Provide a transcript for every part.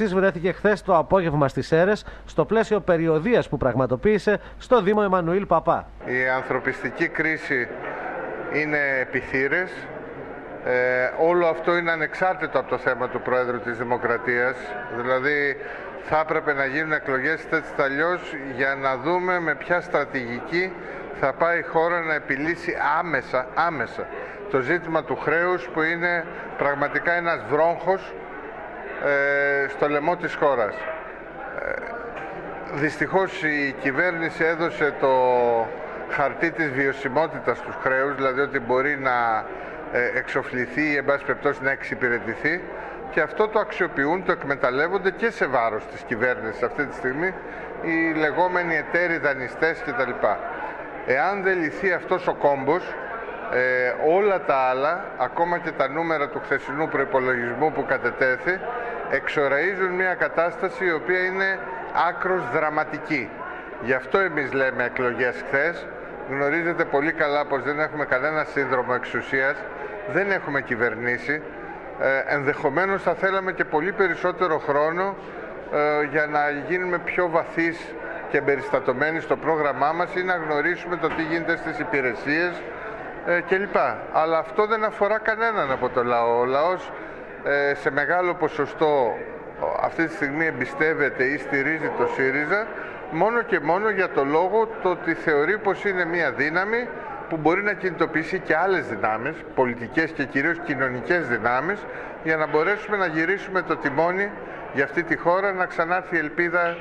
Βρέθηκε χθες το απόγευμα στις Σέρρες στο πλαίσιο περιοδείας που πραγματοποίησε στο Δήμο Εμμανουήλ Παπά. Η ανθρωπιστική κρίση είναι επιθύρες. Όλο αυτό είναι ανεξάρτητο από το θέμα του Πρόεδρου της Δημοκρατίας. Δηλαδή θα έπρεπε να γίνουν εκλογές έτσι αλλιώς για να δούμε με ποια στρατηγική θα πάει η χώρα να επιλύσει άμεσα το ζήτημα του χρέους, που είναι πραγματικά ένας βρόγχος στο λαιμό της χώρας. Δυστυχώς η κυβέρνηση έδωσε το χαρτί της βιωσιμότητας του χρέους, δηλαδή ότι μπορεί να εξοφληθεί ή εν πάση περιπτώσει να εξυπηρετηθεί, και αυτό το αξιοποιούν, το εκμεταλλεύονται και σε βάρος της κυβέρνησης αυτή τη στιγμή οι λεγόμενοι εταίροι δανειστές κτλ. Εάν δεν λυθεί αυτός ο κόμπος, όλα τα άλλα, ακόμα και τα νούμερα του χθεσινού προϋπολογισμού που κατετέθη, εξοραίζουν μια κατάσταση η οποία είναι άκρως δραματική. Γι' αυτό εμείς λέμε εκλογές χθες. Γνωρίζετε πολύ καλά πως δεν έχουμε κανένα σύνδρομο εξουσίας, δεν έχουμε κυβερνήσει. Ενδεχομένως θα θέλαμε και πολύ περισσότερο χρόνο για να γίνουμε πιο βαθύς και εμπεριστατωμένοι στο πρόγραμμά μας ή να γνωρίσουμε το τι γίνεται στις υπηρεσίες κλπ. Αλλά αυτό δεν αφορά κανέναν από το λαό. Ο λαός σε μεγάλο ποσοστό αυτή τη στιγμή εμπιστεύεται ή στηρίζει το ΣΥΡΙΖΑ μόνο και μόνο για το λόγο το ότι θεωρεί πως είναι μια δύναμη που μπορεί να κινητοποιήσει και άλλες δυνάμεις, πολιτικές και κυρίως κοινωνικές δυνάμεις, για να μπορέσουμε να γυρίσουμε το τιμόνι για αυτή τη χώρα, να ξανάρθει η ελπίδα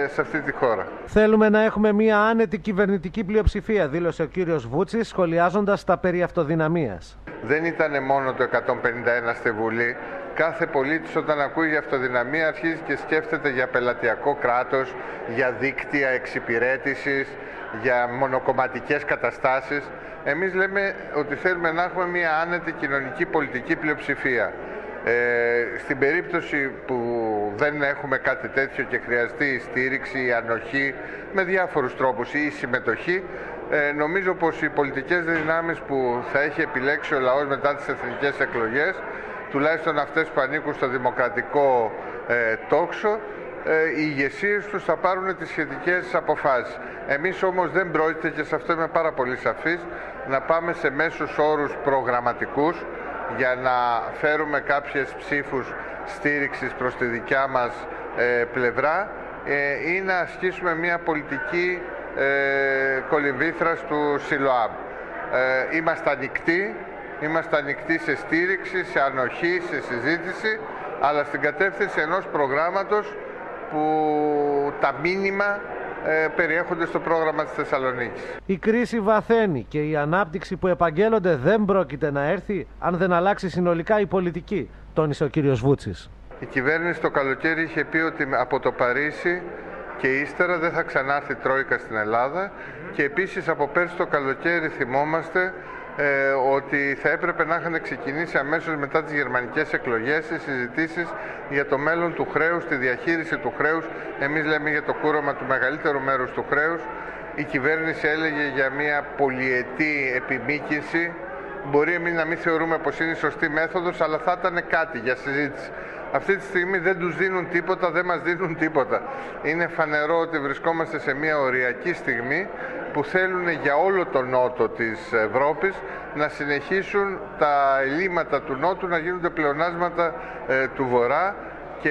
σε αυτή τη χώρα. Θέλουμε να έχουμε μια άνετη κυβερνητική πλειοψηφία, δήλωσε ο κύριος Βούτσης, σχολιάζοντας τα περί αυτοδυναμίας. Δεν ήταν μόνο το 151 στη Βουλή. Κάθε πολίτης όταν ακούει για αυτοδυναμία αρχίζει και σκέφτεται για πελατειακό κράτος, για δίκτυα εξυπηρέτησης, για μονοκομματικές καταστάσεις. Εμείς λέμε ότι θέλουμε να έχουμε μια άνετη κοινωνική πολιτική πλειοψηφία. Στην περίπτωση που δεν έχουμε κάτι τέτοιο και χρειαστεί η στήριξη, η ανοχή με διάφορους τρόπους ή η συμμετοχή, νομίζω πως οι πολιτικές δυνάμεις που θα έχει επιλέξει ο λαός μετά τις εθνικές εκλογές, τουλάχιστον αυτές που ανήκουν στο δημοκρατικό τόξο, οι ηγεσίες τους θα πάρουν τις σχετικές αποφάσεις. Εμείς όμως δεν πρόκειται, και σε αυτό είμαι πάρα πολύ σαφής, να πάμε σε μέσους όρους προγραμματικούς για να φέρουμε κάποιες ψήφους στήριξης προς τη δικιά μας πλευρά ή να ασκήσουμε μια πολιτική κολυμβήθρας του ΣΥΛΟΑΜ. Είμαστε ανοιχτοί σε στήριξη, σε ανοχή, σε συζήτηση, αλλά στην κατεύθυνση ενός προγράμματος που τα μήνυμα περιέχονται στο πρόγραμμα της Θεσσαλονίκης. Η κρίση βαθαίνει και η ανάπτυξη που επαγγέλλονται δεν πρόκειται να έρθει αν δεν αλλάξει συνολικά η πολιτική, τόνισε ο κύριος Βούτσης. Η κυβέρνηση το καλοκαίρι είχε πει ότι από το Παρίσι και ύστερα δεν θα ξανάρθει τρόικα στην Ελλάδα, και επίσης από πέρσι το καλοκαίρι θυμόμαστε ότι θα έπρεπε να είχαν ξεκινήσει αμέσως μετά τις γερμανικές εκλογές οι συζητήσεις για το μέλλον του χρέους, τη διαχείριση του χρέους. Εμείς λέμε για το κούρωμα του μεγαλύτερου μέρους του χρέους. Η κυβέρνηση έλεγε για μια πολυετή επιμήκυνση. Μπορεί εμείς να μην θεωρούμε πως είναι η σωστή μέθοδος, αλλά θα ήταν κάτι για συζήτηση. Αυτή τη στιγμή δεν τους δίνουν τίποτα, δεν μας δίνουν τίποτα. Είναι φανερό ότι βρισκόμαστε σε μια οριακή στιγμή που θέλουν για όλο τον νότο της Ευρώπης να συνεχίσουν τα ελλείμματα του νότου να γίνονται πλεονάσματα του βορρά, και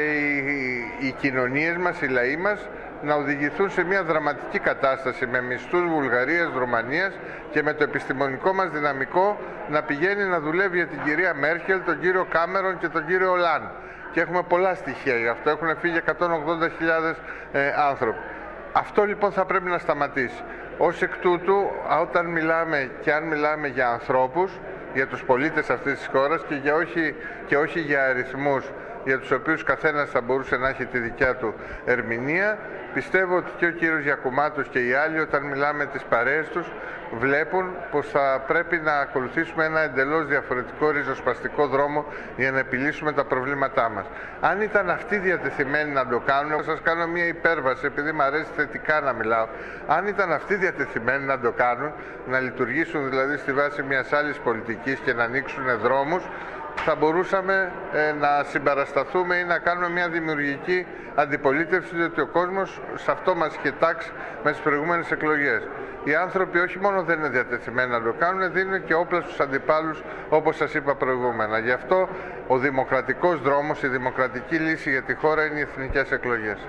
οι κοινωνίες μας, οι λαοί μας να οδηγηθούν σε μια δραματική κατάσταση με μισθούς Βουλγαρίας, Ρουμανίας, και με το επιστημονικό μας δυναμικό να πηγαίνει να δουλεύει για την κυρία Μέρκελ, τον κύριο Κάμερον και τον κύριο Ολάν. Και έχουμε πολλά στοιχεία γι' αυτό. Έχουν φύγει 180.000 άνθρωποι. Αυτό λοιπόν θα πρέπει να σταματήσει. Ως εκ τούτου, όταν μιλάμε και αν μιλάμε για ανθρώπους, για τους πολίτες αυτής της χώρας και όχι για αριθμούς για τους οποίους καθένας θα μπορούσε να έχει τη δικιά του ερμηνεία, πιστεύω ότι και ο κύριος Γιακουμάτος και οι άλλοι, όταν μιλάμε τις παρέες τους, βλέπουν πως θα πρέπει να ακολουθήσουμε ένα εντελώς διαφορετικό ριζοσπαστικό δρόμο για να επιλύσουμε τα προβλήματά μας. Αν ήταν αυτοί διατεθειμένοι να το κάνουν, θα σας κάνω μια υπέρβαση, επειδή μου αρέσει θετικά να μιλάω. Αν ήταν αυτοί διατεθειμένοι να το κάνουν, να λειτουργήσουν δηλαδή στη βάση μιας άλλης πολιτικής και να ανοίξουν δρόμους, θα μπορούσαμε να συμπαρασταθούμε ή να κάνουμε μια δημιουργική αντιπολίτευση, διότι ο κόσμος σε αυτό μας είχε τάξει με τις προηγούμενες εκλογές. Οι άνθρωποι όχι μόνο δεν είναι διατεθειμένοι να το κάνουν, δίνουν και όπλα στους αντιπάλους, όπως σας είπα προηγούμενα. Γι' αυτό ο δημοκρατικός δρόμος, η δημοκρατική λύση για τη χώρα είναι οι εθνικές εκλογές.